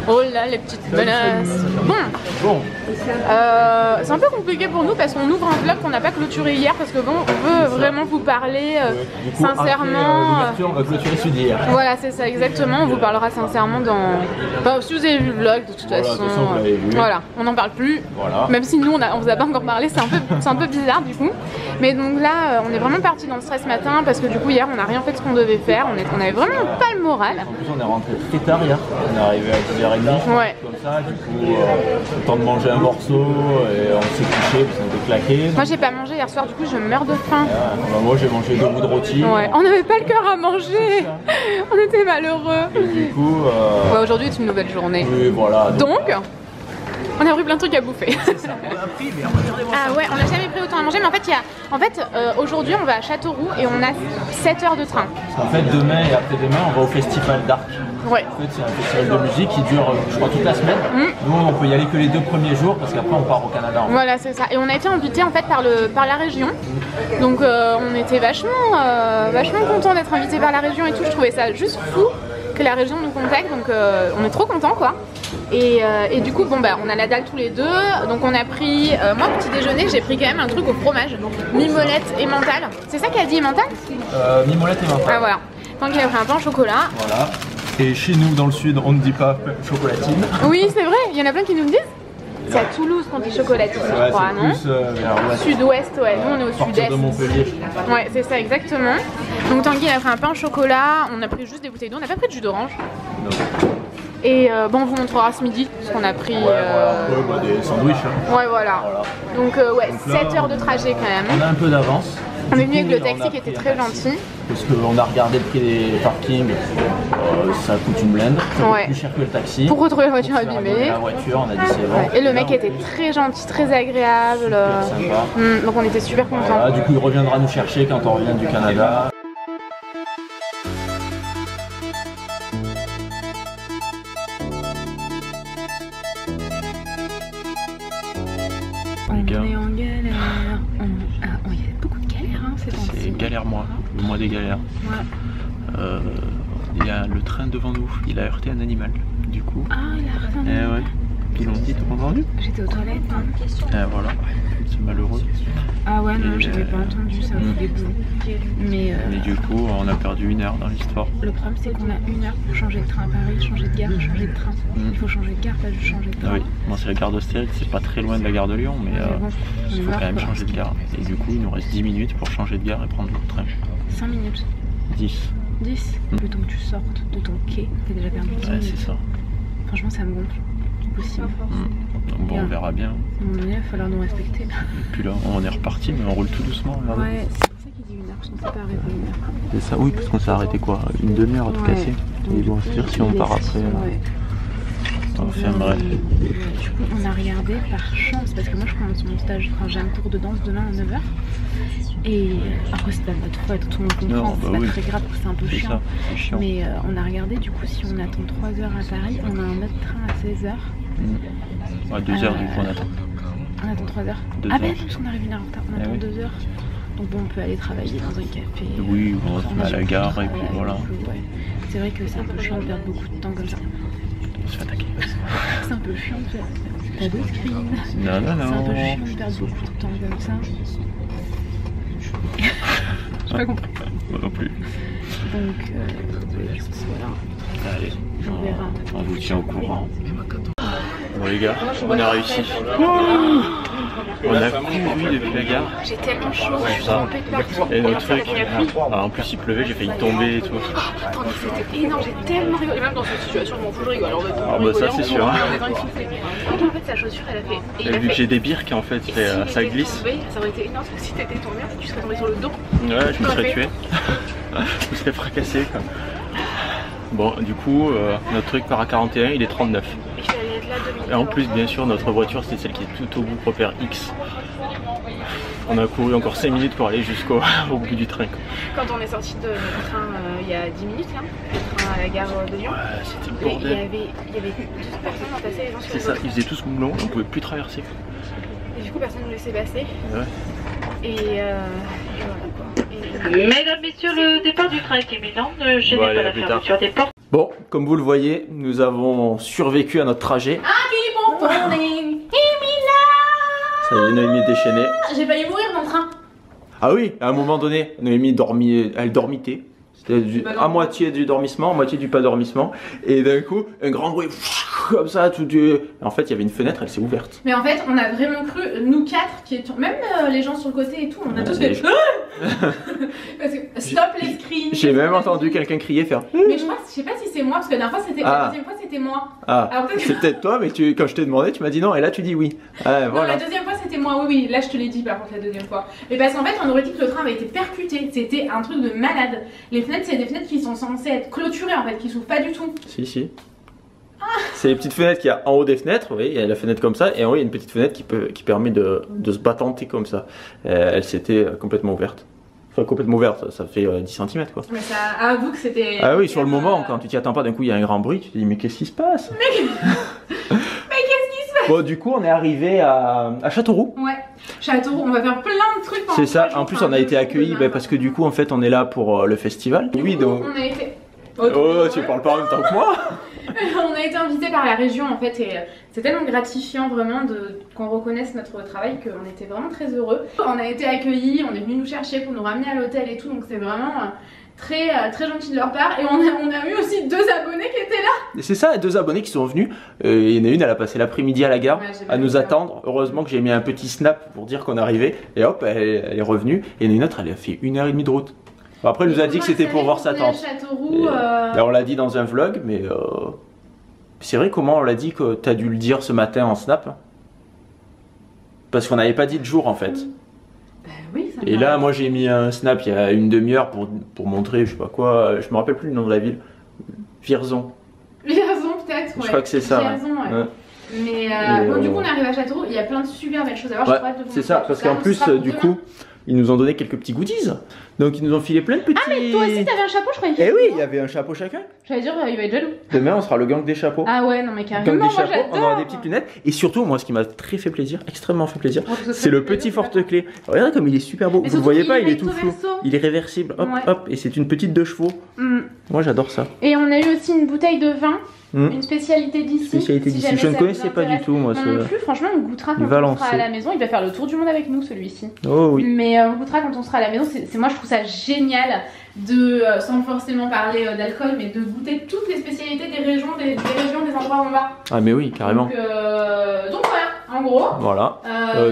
Oh là, les petites menaces. Bon. C'est un peu compliqué pour nous parce qu'on ouvre un vlog qu'on n'a pas clôturé hier parce que bon, on veut vraiment vous parler coup, sincèrement. On va clôturer celui d'hier. Voilà, c'est ça, exactement. On vous parlera sincèrement dans. Enfin, si vous avez vu le vlog, de toute façon. Voilà, on n'en parle plus. Voilà. Même si nous, on vous a pas encore parlé, c'est un peu bizarre du coup. Mais donc là, on est vraiment parti dans le stress matin parce que du coup, hier, on n'a rien fait de ce qu'on devait faire. On avait vraiment pas le moral. En plus, on est rentré très tard hier. On est arrivé à 10h30. Ouais. Comme ça, du coup, le temps de manger un morceau et on s'est couché parce qu'on était claqués. Moi, j'ai pas mangé hier soir, du coup, je meurs de faim. Bah, moi, j'ai mangé 2 bouts de rôti. Ouais, on n'avait pas le cœur à manger. On était malheureux. Et du coup, ouais, aujourd'hui, c'est une nouvelle journée. Oui, voilà. Donc, on a pris plein de trucs à bouffer. On a pris, mais ah ouais, on n'a jamais pris autant à manger, mais en fait, aujourd'hui, on va à Châteauroux et on a 7 heures de train. En fait, demain et après-demain, on va au Festival d'Arc. Ouais. En fait, c'est un festival de musique qui dure, je crois, toute la semaine. Nous, on peut y aller que les 2 premiers jours parce qu'après, on part au Canada. Voilà, c'est ça. Et on a été invité en fait par la région. Donc, on était vachement contents d'être invités par la région et tout. Je trouvais ça juste fou que la région nous contacte. Donc, on est trop contents, quoi. Et du coup, bon bah, on a la dalle tous les deux. Donc, on a pris, moi, petit déjeuner, j'ai pris quand même un truc au fromage, mimolette et mental. C'est ça qu'a dit mental? Mimolette et mental. Ah voilà. Donc, il a pris un pain au chocolat. Voilà. Et chez nous, dans le sud, on ne dit pas chocolatine. Oui, c'est vrai, il y en a plein qui nous le disent. C'est à Toulouse qu'on dit chocolatine, je crois, non? Sud-ouest, ouais, nous on est au sud-est. De Montpellier. Ouais, c'est ça, exactement. Donc Tanguy a pris un pain au chocolat, on a pris juste des bouteilles d'eau, on n'a pas pris de jus d'orange. Et bon, on vous montrera ce midi ce qu'on a pris. Des sandwichs. Hein. Ouais, voilà. Donc, ouais, donc là, 7 heures de trajet quand même. On a un peu d'avance. On est venu avec le taxi qui était très gentil. Parce qu'on a regardé le prix des parkings, ça coûte une blinde, ça coûte plus cher que le taxi. Pour retrouver la voiture abîmée. La voiture, on a dit c'est bon. Ouais. Et le mec était très gentil, très agréable. Super sympa. Donc on était super contents. Voilà, du coup il reviendra nous chercher quand on revient du Canada. On est en galère. Il y a beaucoup de galères hein, ces temps-ci. C'est galère le mois des galères. Ouais. Il y a le train devant nous, il a heurté un animal. Du coup. Ah, il a heurté un animal. Ouais. Ils l'ont dit, t'as entendu? J'étais aux toilettes. Voilà, c'est malheureux. Ah ouais, non, j'avais pas entendu, ça me fait des bouts. Mais du coup, on a perdu 1 heure dans l'histoire. Le problème, c'est qu'on a 1 heure pour changer de train à Paris, changer de gare, changer de train. Il faut changer de gare, pas juste changer de train. Oui, bon, c'est la gare d'Austerlitz, c'est pas très loin de la gare de Lyon, mais il faut quand même changer de gare. Et du coup, il nous reste 10 minutes pour changer de gare et prendre l'autre train. 5 minutes 10. 10 Le temps que tu sortes de ton quai, t'as déjà perdu 10 minutes. Ouais, c'est ça. Franchement, ça me gonfle. Possible. Donc bon, on verra bien. À un moment donné, il va falloir nous respecter. Et puis là, on est reparti, mais on roule tout doucement. Regardez. Ouais, c'est pour ça qu'il dit 1 heure, parce qu'on s'est pas arrêté 1 heure. C'est ça, oui, parce qu'on s'est arrêté quoi, une demi-heure à tout casser. Et bon, c'est-à-dire si on part après. Enfin bref. Du coup, on a regardé par chance, parce que moi je commence mon stage, enfin, j'ai un cours de danse demain à 9h. Et après, c'est pas notre faute, tout le monde comprend, c'est pas très grave, c'est un peu chiant. chiant. Mais on a regardé, du coup, si on attend 3 heures à Paris, on a un autre train à 16h. Ouais, 2 heures du coup, on attend. On attend 3 heures. Ah, ben, parce qu'on arrive 1 heure en retard, on attend 2 heures. Donc bon, on peut aller travailler dans un café. Oui, on se met à la gare et puis voilà. Ouais. C'est vrai que c'est un peu chiant de perdre beaucoup de temps comme ça. On se fait attaquer. C'est un peu chiant de faire. T'as deux screens. Non, non, non. C'est un peu chiant de perdre beaucoup de temps comme ça. J'ai pas compris. Moi non plus. Donc, voilà. Allez, On verra. On vous tient au courant. Bon les gars, on a réussi. On a couru depuis la gare. J'ai tellement chaud, je suis trempée de partout. Et notre truc, en plus il pleuvait, j'ai failli tomber et tout. Attendez, c'était énorme, j'ai tellement rigolé. Et même dans cette situation, je m'en fous, je rigole. Ah bah ça c'est sûr. En fait, sa chaussure, elle a fait. Et vu que j'ai des birques en fait, ça glisse. Ça aurait été énorme parce que si t'étais tombé, tu serais tombé sur le dos. Ouais, je me serais tué. Je me serais fracassé quoi. Bon, du coup, notre truc part à 41, il est 39. Et en plus, bien sûr, notre voiture, c'est celle qui est tout au bout, repère X. On a couru encore 5 minutes pour aller jusqu'au bout du train. Quand on est sorti de notre train il y a 10 minutes, là, le train à la gare de Lyon, ouais, c'était le bordel. Il y avait 12 personnes entassées, les gens sur le C'est ça, ils faisaient tous moulons, on pouvait plus traverser. Et du coup, personne ne nous laissait passer. Ouais. Et voilà quoi. Mesdames, messieurs, le départ du train est imminent. Ne gênez pas la fermeture des portes. Bon, comme vous le voyez, nous avons survécu à notre trajet. Ça y est, Noémie est déchaînée. J'ai failli mourir dans le train. Ah oui, à un moment donné, Noémie dormait, elle dormitait. C'était à moitié du dormissement, à moitié du pas dormissement. Et d'un coup, un grand bruit, comme ça, tout du... En fait, il y avait une fenêtre, elle s'est ouverte. Mais en fait, on a vraiment cru, nous quatre, qui étions, même les gens sur le côté et tout, on a tous fait... Parce que, stop les screens. J'ai même entendu quelqu'un crier, faire... Mais je sais pas si c'est moi, parce que la dernière fois, la deuxième fois, c'était moi. Ah, c'est peut-être toi, mais quand je t'ai demandé, tu m'as dit non, et là tu dis oui. Ah, voilà. Non, la deuxième fois, c'était moi, oui, là je te l'ai dit par contre la deuxième fois. Mais parce qu'en fait, on aurait dit que le train avait été percuté, c'était un truc de malade. Les fenêtres, c'est des fenêtres qui sont censées être clôturées en fait, qui s'ouvrent pas du tout. Si. C'est les petites fenêtres qu'il y a en haut des fenêtres, oui, il y a la fenêtre comme ça, et en haut il y a une petite fenêtre qui permet de se battenter comme ça. Elle s'était complètement ouverte. Enfin, complètement ouverte, ça fait 10 cm quoi. Mais ça avoue que c'était... Ah oui, sur le moment, quand tu t'y attends pas, d'un coup il y a un grand bruit, tu te dis mais qu'est-ce qui se passe? Mais qu'est-ce qui se passe? Bon, du coup, on est arrivé à Châteauroux. Ouais, Châteauroux, on va faire plein de trucs. C'est ça, en plus on a été accueillis parce que du coup en fait on est là pour le festival. Oui, donc... On a été... Oh, tu parles pas en même temps que moi. On a été invité par la région en fait et c'est tellement gratifiant vraiment qu'on reconnaisse notre travail qu'on était vraiment très heureux. On a été accueillis, on est venu nous chercher pour nous ramener à l'hôtel et tout, donc c'est vraiment très gentil de leur part. Et on a eu aussi 2 abonnés qui étaient là. C'est ça, 2 abonnés qui sont venus. Il y en a une, elle a passé l'après-midi à la gare à nous attendre. Heureusement que j'ai mis un petit snap pour dire qu'on arrivait et hop, elle est revenue. Et il y en a une autre, elle a fait 1h30 de route. Après, elle nous a dit que c'était pour voir sa tante. On l'a dit dans un vlog, mais c'est vrai comment on l'a dit que tu as dû le dire ce matin en snap. Parce qu'on n'avait pas dit de jour en fait. Bah oui, ça et là, moi j'ai mis un snap il y a une demi-heure pour montrer, je sais pas quoi, je me rappelle plus le nom de la ville. Vierzon. Vierzon peut-être, ouais. Je crois que c'est ça. Vierzon, ouais. Mais bon, du coup, on est arrivé à Châteauroux, il y a plein de super belles choses à voir. Ouais, c'est ça, parce qu'en plus, du coup, ils nous ont donné quelques petits goodies. Donc ils nous ont filé plein de petits... Ah mais toi aussi t'avais un chapeau, je croyais. Eh oui, il y avait un chapeau chacun. J'allais dire, il va être jaloux. Demain on sera le gang des chapeaux. Ah ouais, non mais carrément, gang des moi chapeaux, on aura des petites lunettes. Et surtout, moi ce qui m'a très fait plaisir, extrêmement fait plaisir, c'est le petit porte-clés. Regardez comme il est super beau, vous le voyez pas, il est tout flou. Il est réversible, hop hop, et c'est une petite 2 chevaux. Moi j'adore ça. Et on a eu aussi une bouteille de vin. Une spécialité d'ici. Je ne connaissais pas du tout moi ce. Non plus, franchement on goûtera quand on sera à la maison. Il va faire le tour du monde avec nous celui-ci. Oh oui. Mais on goûtera quand on sera à la maison. Moi je trouve ça génial de, sans forcément parler d'alcool, mais de goûter toutes les spécialités des régions, des endroits où on va. Ah mais oui, carrément. Donc voilà, en gros. Voilà.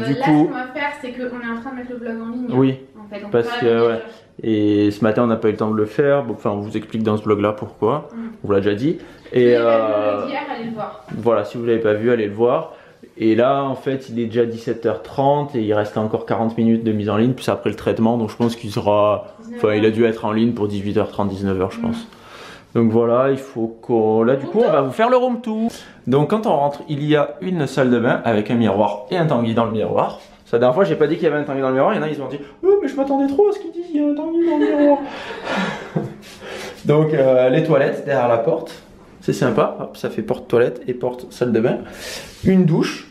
Du là, coup, ce qu'on va faire, c'est qu'on est en train de mettre le vlog en ligne. Oui. En fait, parce que ouais. Et ce matin on n'a pas eu le temps de le faire. Enfin, on vous explique dans ce vlog là pourquoi. On vous l'a déjà dit. Et hier, allez le voir. Voilà, si vous l'avez pas vu, allez le voir. Et là, en fait, il est déjà 17h30 et il reste encore 40 minutes de mise en ligne, puis après le traitement. Donc je pense qu'il sera... Enfin, il a dû être en ligne pour 18h30, 19h, je pense. Donc voilà, il faut qu'on... Là, du coup, on va vous faire le room tour. Donc quand on rentre, il y a une salle de bain avec un miroir et un tanguy dans le miroir. La dernière fois, j'ai pas dit qu'il y avait un tanguy dans le miroir. Il y en a, ils ont dit « Oh, mais je m'attendais trop à ce qu'ils disent, il y a un tanguy dans le miroir. » Donc les toilettes derrière la porte. C'est sympa, hop, ça fait porte toilette et porte salle de bain. Une douche.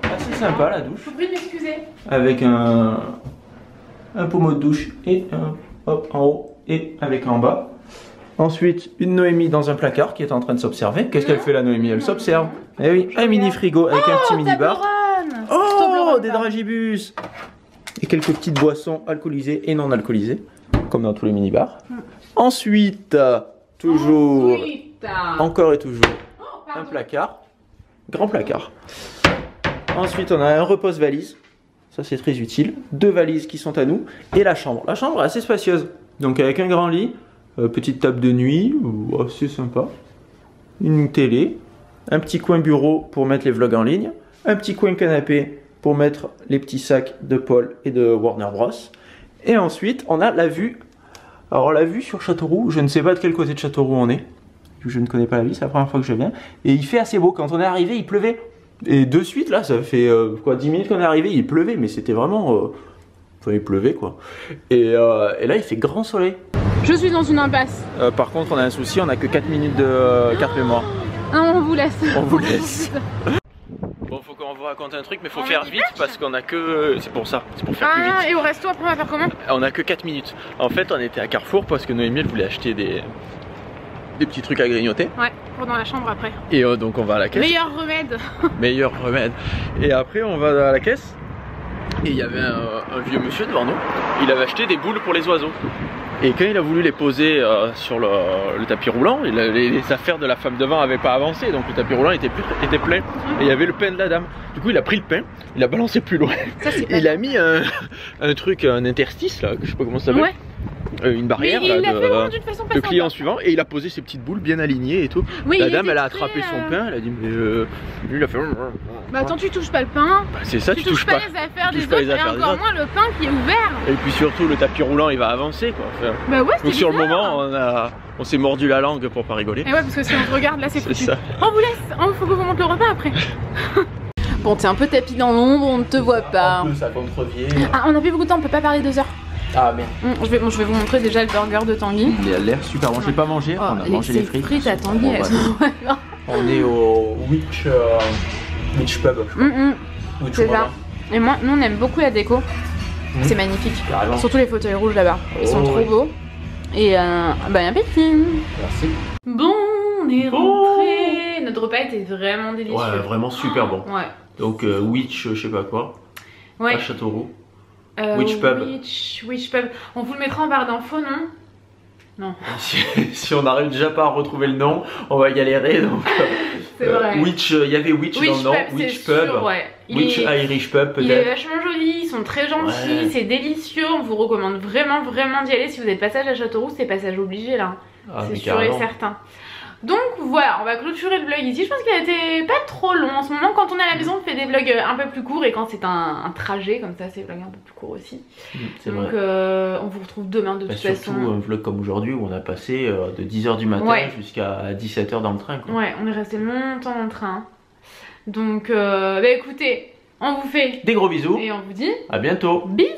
Assez sympa la douche. Faut plus m'excuser. Avec un pommeau de douche et un hop en haut et avec en bas. Ensuite, une Noémie dans un placard qui est en train de s'observer. Qu'est-ce qu'elle fait la Noémie? Elle s'observe. Eh oui, un mini frigo avec un petit mini bar. Oh, des dragibus. Et quelques petites boissons alcoolisées et non alcoolisées, comme dans tous les mini bars. Ensuite, toujours, encore et toujours, un placard, grand placard. Ensuite, on a un repose-valise, ça c'est très utile. 2 valises qui sont à nous et la chambre. La chambre est assez spacieuse, donc avec un grand lit, petite table de nuit, assez sympa, une télé, un petit coin bureau pour mettre les vlogs en ligne, un petit coin canapé pour mettre les petits sacs de Paul et de Warner Bros. Et ensuite, on a la vue. Alors la vue sur Châteauroux, je ne sais pas de quel côté de Châteauroux on est. Je ne connais pas la ville, c'est la première fois que je viens. Et il fait assez beau. Quand on est arrivé, il pleuvait. Et de suite, là, ça fait quoi, 10 minutes qu'on est arrivé, il pleuvait. Mais c'était vraiment... Enfin, il pleuvait, quoi. Et là, il fait grand soleil. Je suis dans une impasse. Par contre, on a un souci, on a que 4 minutes de carte mémoire. Ah, on vous laisse. On vous laisse. Bon, faut qu'on vous raconte un truc, mais faut faire vite parce qu'on a que... C'est pour ça, c'est pour faire plus vite. Et au resto, après, on va faire comment? On a que 4 minutes. En fait, on était à Carrefour parce que Noémie, elle voulait acheter des petits trucs à grignoter. Ouais, pour dans la chambre après. Et donc on va à la caisse. Meilleur remède. Meilleur remède. Et après on va à la caisse. Et il y avait un vieux monsieur devant nous. Il avait acheté des boules pour les oiseaux. Et quand il a voulu les poser sur le tapis roulant, les affaires de la femme devant n'avaient pas avancé, donc le tapis roulant était plein. Et il y avait le pain de la dame. Du coup il a pris le pain, il l'a balancé plus loin. Il a mis un truc, un interstice là, je sais pas comment ça s'appelle. Ouais. Une barrière là, de client suivant, et il a posé ses petites boules bien alignées et tout. Oui, la dame elle a attrapé son pain, elle a dit mais lui il a fait. Bah attends, tu touches pas le pain. Bah, c'est ça, tu touches pas les affaires des autres, et encore moins le pain qui est ouvert. Et puis surtout le tapis roulant il va avancer quoi. Enfin, bah ouais, donc sur le moment on s'est mordu la langue pour pas rigoler. Et ouais, parce que si on se regarde là c'est foutu. On vous laisse, faut que vous monte le repas après. Bon, t'es un peu tapis dans l'ombre, on ne te voit pas. En plus, ça contrevient. Ah, on a plus beaucoup de temps, on peut pas parler 2 heures. Ah merde. Je vais vous montrer déjà le burger de Tanguy. Il a l'air super bon, je l'ai pas mangé, on a mangé les frites. Les frites à Tanguy, elles sont... On est au Witch Pub. C'est ça. Et moi, nous on aime beaucoup la déco. C'est magnifique. Carrément. Surtout les fauteuils rouges là-bas. Ils sont trop beaux. Et bon appétit. Merci. Bon, on est rentré. Notre repas était vraiment délicieux. Ouais, vraiment super bon. Ouais. Donc Witch, je sais pas quoi. Ouais. À Châteauroux. Witch Pub. Witch Pub. On vous le mettra en barre d'infos, non? Non. Si on n'arrive déjà pas à retrouver le nom, on va galérer. Donc, c'est vrai. Witch, il y avait Witch dans le nom. Witch Pub. Sûr, ouais. Witch Irish Pub peut-être. Il est vachement joli, ils sont très gentils, c'est délicieux. On vous recommande vraiment d'y aller. Si vous êtes passage à Châteauroux, c'est passage obligé là. C'est sûr et certain. Donc voilà, on va clôturer le vlog ici. Je pense qu'il a été pas trop long en ce moment. Quand on est à la maison, on fait des vlogs un peu plus courts, et quand c'est un trajet comme ça, c'est des vlogs un peu plus courts aussi. Donc on vous retrouve demain de toute façon. Surtout un vlog comme aujourd'hui où on a passé de 10 h du matin jusqu'à 17 h dans le train quoi. Ouais, on est resté longtemps dans le train. Donc bah écoutez, on vous fait des gros bisous et on vous dit à bientôt. Bisous.